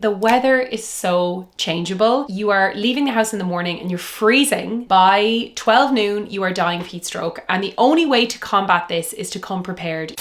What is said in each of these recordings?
The weather is so changeable. You are leaving the house in the morning and you're freezing. By 12 noon, you are dying of heat stroke. And the only way to combat this is to come prepared.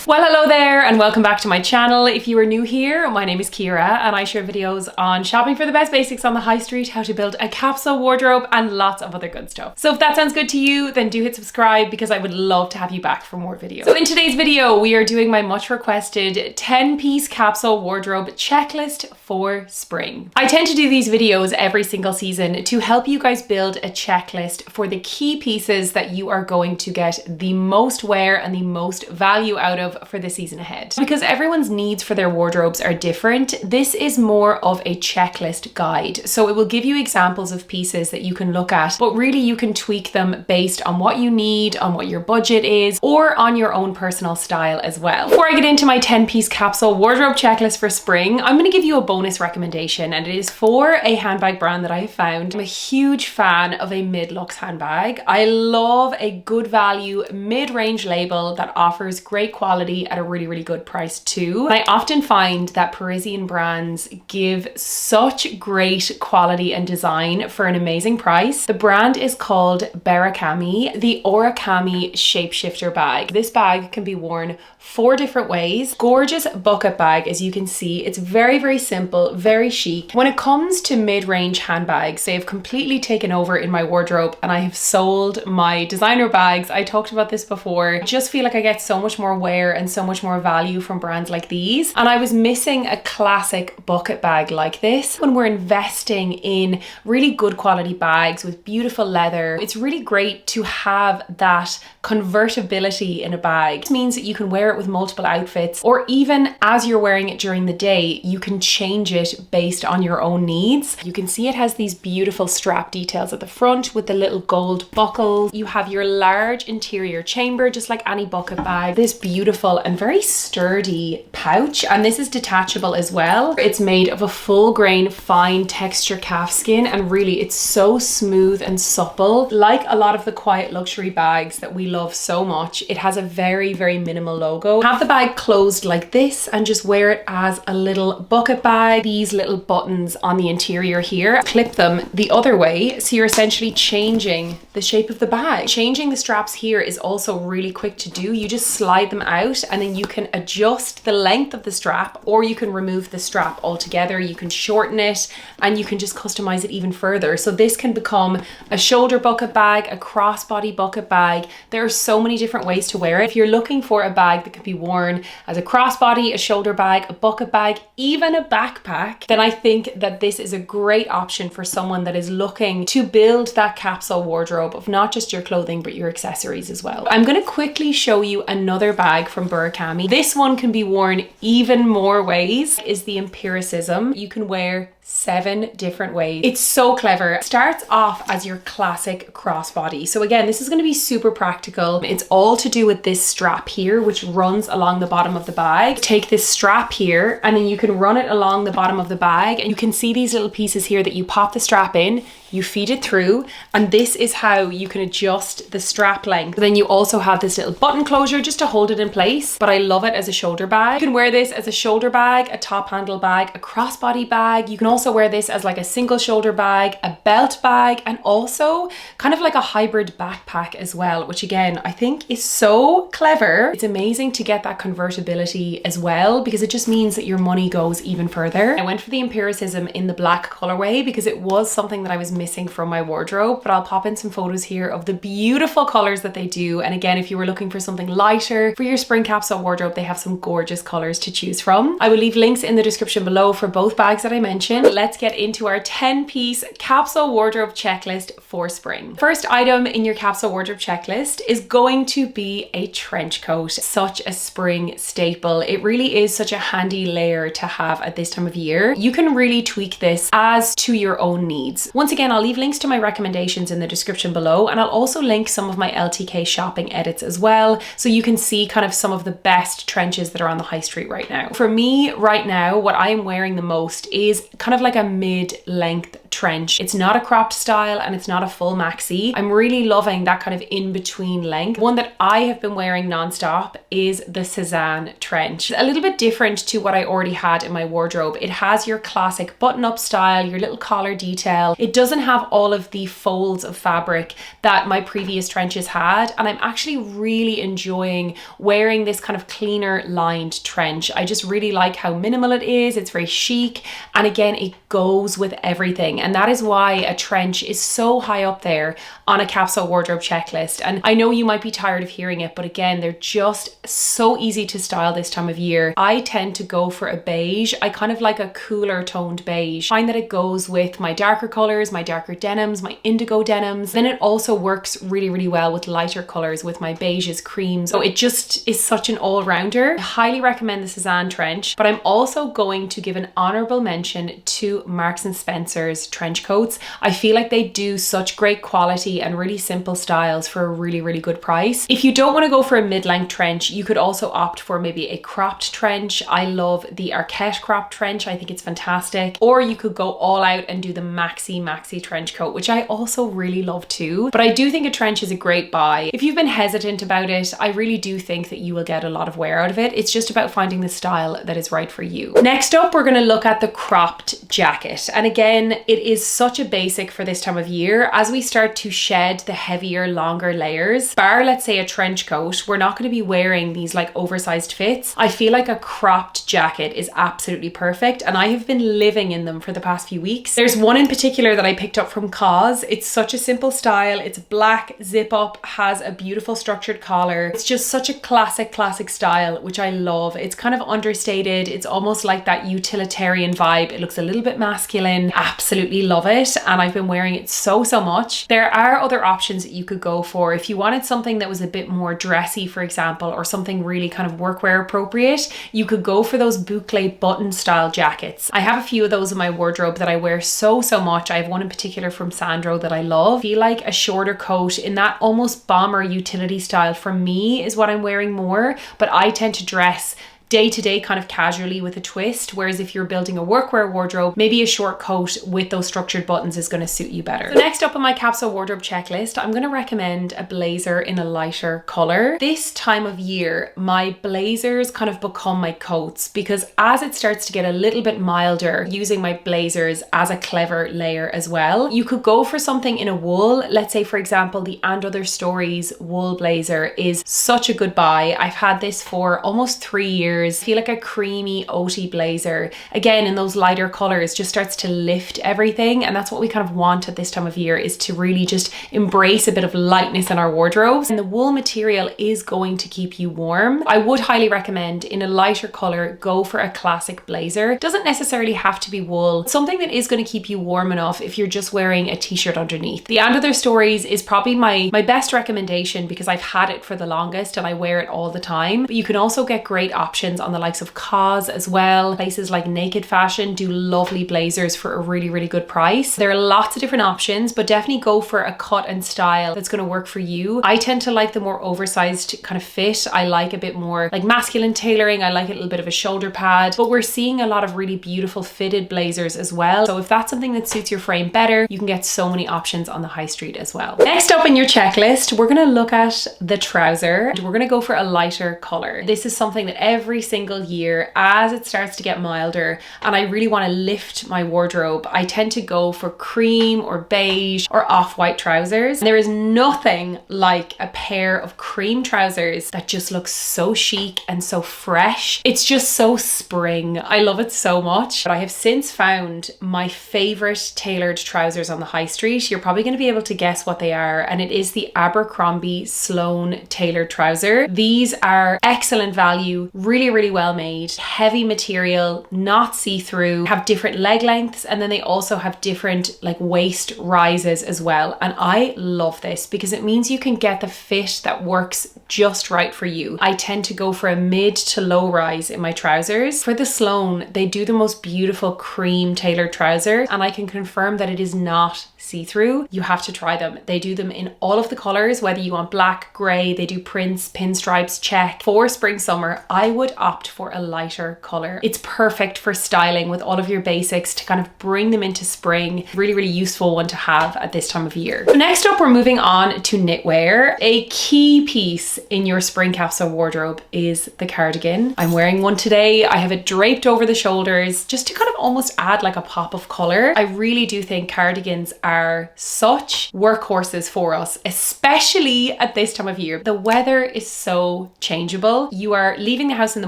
Well, hello there and welcome back to my channel. If you are new here, my name is Ciara and I share videos on shopping for the best basics on the high street, how to build a capsule wardrobe and lots of other good stuff. So if that sounds good to you, then do hit subscribe because I would love to have you back for more videos. So in today's video, we are doing my much requested 10-piece capsule wardrobe checklist for spring. I tend to do these videos every single season to help you guys build a checklist for the key pieces that you are going to get the most wear and the most value out of for the season ahead. Because everyone's needs for their wardrobes are different, this is more of a checklist guide. So it will give you examples of pieces that you can look at, but really you can tweak them based on what you need, on what your budget is, or on your own personal style as well. Before I get into my 10-piece capsule wardrobe checklist for spring, I'm going to give you a bonus recommendation, and it is for a handbag brand that I have found. I'm a huge fan of a mid-luxe handbag. I love a good value mid-range label that offers great quality at a really good price too. And I often find that Parisian brands give such great quality and design for an amazing price. The brand is called Barakami, the Origami Shapeshifter bag. This bag can be worn 4 different ways. Gorgeous bucket bag, as you can see. It's very simple, very chic. When it comes to mid-range handbags, they have completely taken over in my wardrobe and I have sold my designer bags. I talked about this before. I just feel like I get so much more wear and so much more value from brands like these. And I was missing a classic bucket bag like this. When we're investing in really good quality bags with beautiful leather, it's really great to have that convertibility in a bag. It means that you can wear it with multiple outfits, or even as you're wearing it during the day, you can change it based on your own needs. You can see it has these beautiful strap details at the front with the little gold buckles. You have your large interior chamber, just like any bucket bag. This beautiful and very sturdy pouch, and this is detachable as well. It's made of a full grain fine texture calf skin, and really it's so smooth and supple. Like a lot of the quiet luxury bags that we love so much, it has a very minimal logo. Have the bag closed like this and just wear it as a little bucket bag. These little buttons on the interior here, clip them the other way, so you're essentially changing the shape of the bag. Changing the straps here is also really quick to do. You just slide them out and then you can adjust the length of the strap, or you can remove the strap altogether. You can shorten it and you can just customize it even further. So this can become a shoulder bucket bag, a crossbody bucket bag. There are so many different ways to wear it. If you're looking for a bag that can be worn as a crossbody, a shoulder bag, a bucket bag, even a backpack, then I think that this is a great option for someone that is looking to build that capsule wardrobe of not just your clothing but your accessories as well. I'm going to quickly show you another bag from Barakami. This one can be worn even more ways. Is the Empiricism. You can wear 7 different ways. It's so clever. It starts off as your classic crossbody. So again, this is going to be super practical. It's all to do with this strap here, which runs along the bottom of the bag. Take this strap here and then you can run it along the bottom of the bag, and you can see these little pieces here that you pop the strap in, you feed it through, and this is how you can adjust the strap length. Then you also have this little button closure just to hold it in place, but I love it as a shoulder bag. You can wear this as a shoulder bag, a top handle bag, a crossbody bag. You can also wear this as like a single shoulder bag, a belt bag, and also kind of like a hybrid backpack as well, which again, I think is so clever. It's amazing to get that convertibility as well, because it just means that your money goes even further. I went for the Empiricism in the black colorway because it was something that I was missing from my wardrobe, but I'll pop in some photos here of the beautiful colors that they do. And again, if you were looking for something lighter for your spring capsule wardrobe, they have some gorgeous colors to choose from. I will leave links in the description below for both bags that I mentioned. Let's get into our 10-piece capsule wardrobe checklist for spring. First item in your capsule wardrobe checklist is going to be a trench coat. Such a spring staple. It really is such a handy layer to have at this time of year. You can really tweak this as to your own needs. Once again, I'll leave links to my recommendations in the description below, and I'll also link some of my LTK shopping edits as well, so you can see kind of some of the best trenches that are on the high street right now. For me right now, what I am wearing the most is kind of like a mid-length trench. It's not a cropped style and it's not a full maxi. I'm really loving that kind of in-between length. One that I have been wearing non-stop is the Cezanne trench. A little bit different to what I already had in my wardrobe. It has your classic button-up style, your little collar detail. It doesn't have all of the folds of fabric that my previous trenches had, and I'm actually really enjoying wearing this kind of cleaner lined trench. I just really like how minimal it is. It's very chic, and again, it goes with everything, and that is why a trench is so high up there on a capsule wardrobe checklist. And I know you might be tired of hearing it, but again, they're just so easy to style this time of year. I tend to go for a beige. I kind of like a cooler toned beige. I find that it goes with my darker colors, my darker denims, my indigo denims. Then it also works really, really well with lighter colors, with my beiges, creams. So it just is such an all-rounder. I highly recommend the Cezanne trench, but I'm also going to give an honorable mention to Marks and Spencer's trench coats. I feel like they do such great quality and really simple styles for a really, really good price. If you don't want to go for a mid-length trench, you could also opt for maybe a cropped trench. I love the Arket cropped trench. I think it's fantastic. Or you could go all out and do the maxi trench coat, which I also really love too. But I do think a trench is a great buy. If you've been hesitant about it, I really do think that you will get a lot of wear out of it. It's just about finding the style that is right for you. Next up, we're going to look at the cropped jacket. And again, it is such a basic for this time of year. As we start to shed the heavier, longer layers, bar let's say a trench coat, we're not going to be wearing these like oversized fits. I feel like a cropped jacket is absolutely perfect, and I have been living in them for the past few weeks. There's one in particular that I picked up from Cause. It's such a simple style. It's black, zip up, has a beautiful structured collar. It's just such a classic style, which I love. It's kind of understated. It's almost like that utilitarian vibe. It looks a little bit masculine. Absolutely love it, and I've been wearing it so much. There are other options that you could go for. If you wanted something that was a bit more dressy, for example, or something really kind of workwear appropriate, you could go for those boucle button style jackets. I have a few of those in my wardrobe that I wear so much. I have one in particular from Sandro that I love. I feel like a shorter coat in that almost bomber utility style for me is what I'm wearing more, but I tend to dress day-to-day kind of casually with a twist, whereas if you're building a workwear wardrobe, maybe a short coat with those structured buttons is going to suit you better. So next up on my capsule wardrobe checklist, I'm going to recommend a blazer in a lighter color. This time of year, my blazers kind of become my coats, because as it starts to get a little bit milder, using my blazers as a clever layer as well. You could go for something in a wool. Let's say, for example, the And Other Stories wool blazer is such a good buy. I've had this for almost 3 years. I feel like a creamy oaty blazer, again in those lighter colors, just starts to lift everything, and that's what we kind of want at this time of year, is to really just embrace a bit of lightness in our wardrobes. And the wool material is going to keep you warm. I would highly recommend, in a lighter color, go for a classic blazer. It doesn't necessarily have to be wool, something that is going to keep you warm enough if you're just wearing a t-shirt underneath. The And Other Stories is probably my best recommendation, because I've had it for the longest and I wear it all the time. But you can also get great options on the likes of Cause as well. Places like Naked Fashion do lovely blazers for a really, really good price. There are lots of different options, but definitely go for a cut and style that's going to work for you. I tend to like the more oversized kind of fit. I like a bit more like masculine tailoring. I like a little bit of a shoulder pad, but we're seeing a lot of really beautiful fitted blazers as well. So if that's something that suits your frame better, you can get so many options on the high street as well. Next up in your checklist, we're going to look at the trouser. We're going to go for a lighter color. This is something that every single year, as it starts to get milder and I really want to lift my wardrobe, I tend to go for cream or beige or off-white trousers. And there is nothing like a pair of cream trousers that just looks so chic and so fresh. It's just so spring. I love it so much. But I have since found my favorite tailored trousers on the high street. You're probably going to be able to guess what they are, and it is the Abercrombie Sloan tailored trouser. These are excellent value, really well made, heavy material, not see-through, have different leg lengths, and then they also have different like waist rises as well. And I love this because it means you can get the fit that works just right for you. I tend to go for a mid to low rise in my trousers. For the Sloan, they do the most beautiful cream tailored trouser, and I can confirm that it is not see-through. You have to try them. They do them in all of the colors, whether you want black, gray, they do prints, pinstripes, check. For spring summer, I would would opt for a lighter color. It's perfect for styling with all of your basics to kind of bring them into spring. Really, really useful one to have at this time of year. So next up, we're moving on to knitwear. A key piece in your spring capsule wardrobe is the cardigan. I'm wearing one today. I have it draped over the shoulders just to kind of almost add like a pop of color. I really do think cardigans are such workhorses for us, especially at this time of year. The weather is so changeable. You are leaving the house in the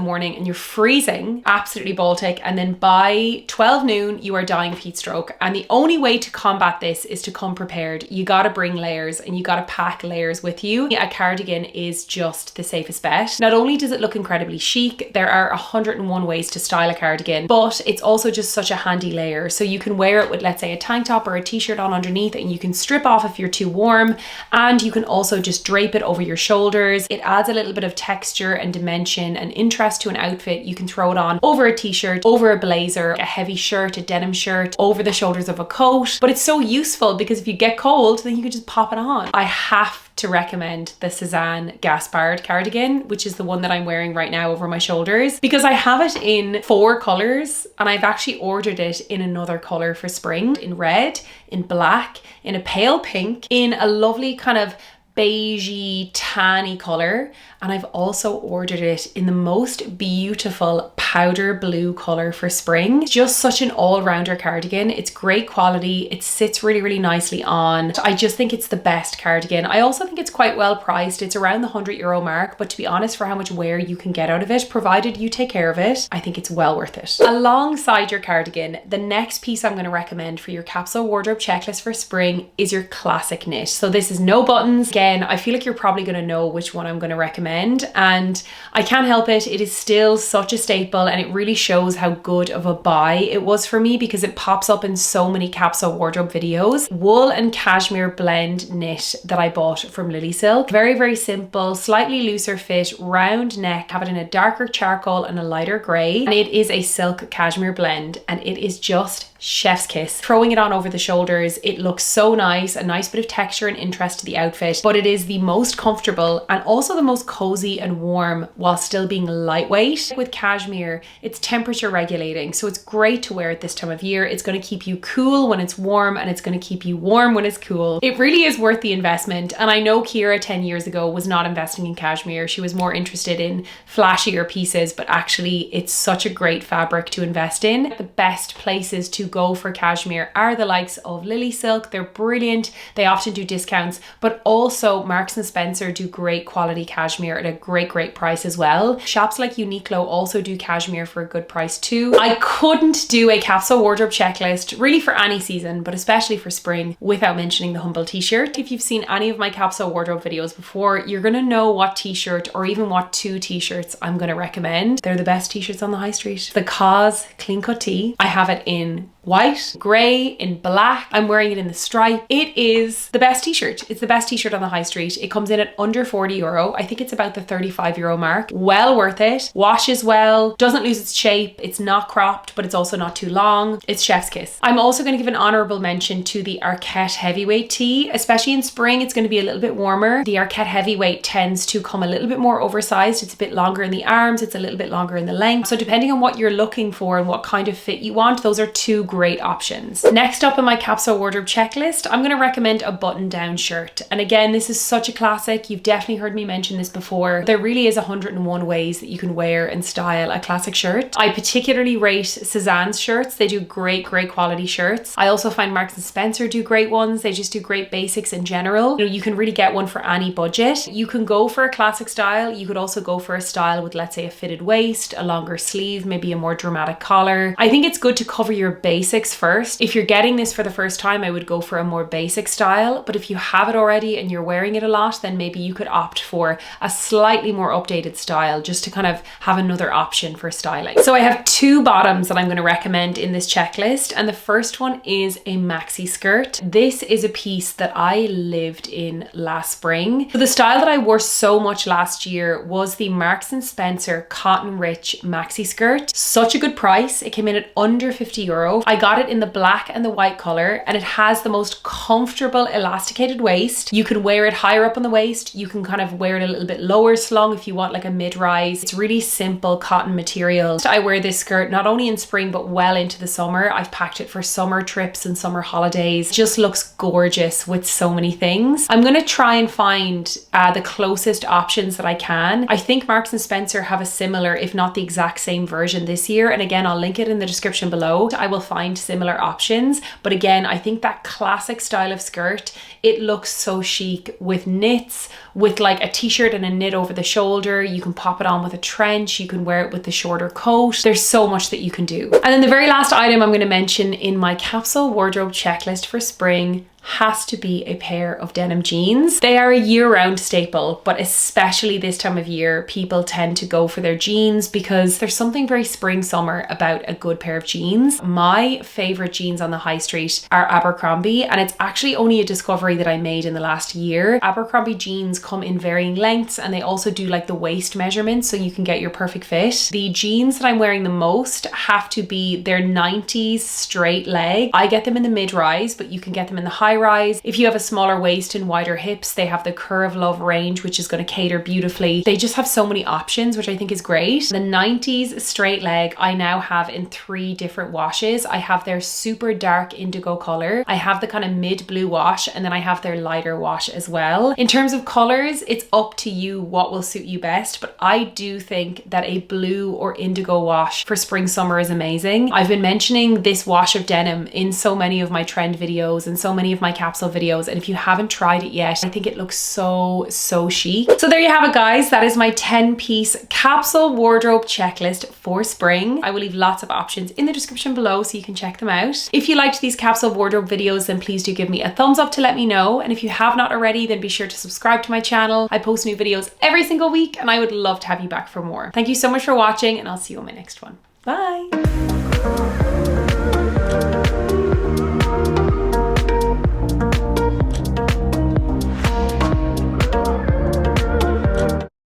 morning and you're freezing, absolutely Baltic, and then by 12 noon you are dying of heat stroke. And the only way to combat this is to come prepared. You gotta bring layers and you gotta pack layers with you. A cardigan is just the safest bet. Not only does it look incredibly chic, there are 101 ways to style a cardigan, but it's also just such a handy layer. So you can wear it with, let's say, a tank top or a t-shirt on underneath, and you can strip off if you're too warm, and you can also just drape it over your shoulders. It adds a little bit of texture and dimension and interest to an outfit. You can throw it on over a t-shirt, over a blazer, a heavy shirt, a denim shirt, over the shoulders of a coat. But it's so useful because if you get cold, then you can just pop it on. I have to recommend the Suzanne Gaspard cardigan, which is the one that I'm wearing right now over my shoulders, because I have it in 4 colors and I've actually ordered it in another color for spring, in red, in black, in a pale pink, in a lovely kind of beigey, tanny color, and I've also ordered it in the most beautiful powder blue color for spring. Just such an all-rounder cardigan. It's great quality. It sits really, really nicely on. I just think it's the best cardigan. I also think it's quite well priced. It's around the €100 mark, but to be honest, for how much wear you can get out of it, provided you take care of it, I think it's well worth it. Alongside your cardigan, the next piece I'm going to recommend for your capsule wardrobe checklist for spring is your classic knit. So this is no buttons. Again, I feel like you're probably going to know which one I'm going to recommend, and I can't help it. It is still such a staple, and it really shows how good of a buy it was for me because it pops up in so many capsule wardrobe videos. Wool and cashmere blend knit that I bought from Lily Silk. Very, very simple, slightly looser fit, round neck, have it in a darker charcoal and a lighter gray, and it is a silk cashmere blend, and it is just chef's kiss. Throwing it on over the shoulders, it looks so nice, a nice bit of texture and interest to the outfit, but it is the most comfortable and also the most cozy and warm while still being lightweight. With cashmere, it's temperature regulating, so it's great to wear at this time of year. It's going to keep you cool when it's warm, and it's going to keep you warm when it's cool. It really is worth the investment, and I know Ciara 10 years ago was not investing in cashmere. She was more interested in flashier pieces, but actually it's such a great fabric to invest in. The best places to go for cashmere are the likes of Lily Silk. They're brilliant. They often do discounts, but also Marks and Spencer do great quality cashmere at a great price as well. Shops like Uniqlo also do cashmere for a good price too. I couldn't do a capsule wardrobe checklist really for any season, but especially for spring, without mentioning the Humble t-shirt. If you've seen any of my capsule wardrobe videos before, you're gonna know what t-shirt or even what 2 t-shirts I'm gonna recommend. They're the best t-shirts on the high street. The Cause Clean Cut Tee. I have it in white, grey, in black. I'm wearing it in the stripe. It is the best t-shirt. It's the best t-shirt on the high street. It comes in at under €40. I think it's about the €35 mark. Well worth it. Washes well, doesn't lose its shape. It's not cropped, but it's also not too long. It's chef's kiss. I'm also going to give an honorable mention to the Arket heavyweight tee. Especially in spring, it's going to be a little bit warmer. The Arket heavyweight tends to come a little bit more oversized. It's a bit longer in the arms. It's a little bit longer in the length. So depending on what you're looking for and what kind of fit you want, those are 2 great options. Next up in my capsule wardrobe checklist, I'm going to recommend a button-down shirt. And again, this is such a classic. You've definitely heard me mention this before. There really is 101 ways that you can wear and style a classic shirt. I particularly rate Suzanne's shirts. They do great quality shirts. I also find Marks and Spencer do great ones. They just do great basics in general. You can really get one for any budget. You can go for a classic style. You could also go for a style with, let's say, a fitted waist, a longer sleeve, maybe a more dramatic collar. I think it's good to cover your basics first. If you're getting this for the first time, I would go for a more basic style, but if you have it already and you're wearing it a lot, then maybe you could opt for a slightly more updated style just to kind of have another option for styling. So I have 2 bottoms that I'm going to recommend in this checklist, and the first one is a maxi skirt. This is a piece that I lived in last spring. So the style that I wore so much last year was the Marks and Spencer Cotton Rich maxi skirt. Such a good price. It came in at under €50. I I got it in the black and the white color, and it has the most comfortable elasticated waist. You can wear it higher up on the waist. You can kind of wear it a little bit lower slung if you want like a mid-rise. It's really simple cotton material. I wear this skirt not only in spring but well into the summer. I've packed it for summer trips and summer holidays. It just looks gorgeous with so many things. I'm gonna try and find the closest options that I can. I think Marks and Spencer have a similar, if not the exact same version this year, and again I'll link it in the description below. I will find similar options, but again I think that classic style of skirt, it looks so chic with knits, with like a t-shirt and a knit over the shoulder. You can pop it on with a trench, you can wear it with the shorter coat. There's so much that you can do. And then the very last item I'm going to mention in my capsule wardrobe checklist for spring has to be a pair of denim jeans. They are a year-round staple, but especially this time of year, people tend to go for their jeans because there's something very spring-summer about a good pair of jeans. My favorite jeans on the high street are Abercrombie, and it's actually only a discovery that I made in the last year. Abercrombie jeans come in varying lengths, and they also do like the waist measurements so you can get your perfect fit. The jeans that I'm wearing the most have to be their 90s straight leg. I get them in the mid-rise, but you can get them in the high rise. If you have a smaller waist and wider hips, they have the Curve Love range, which is going to cater beautifully. They just have so many options, which I think is great. The 90s straight leg I now have in 3 different washes. I have their super dark indigo color, I have the kind of mid blue wash, and then I have their lighter wash as well. In terms of colors, it's up to you what will suit you best, but I do think that a blue or indigo wash for spring summer is amazing. I've been mentioning this wash of denim in so many of my trend videos and so many of my capsule videos, and if you haven't tried it yet, I think it looks so chic. So there you have it, guys. That is my 10-piece capsule wardrobe checklist for spring. I will leave lots of options in the description below so you can check them out. If you liked these capsule wardrobe videos, then please do give me a thumbs up to let me know, and if you have not already, then be sure to subscribe to my channel. I post new videos every single week, and I would love to have you back for more. Thank you so much for watching, and I'll see you on my next one. Bye.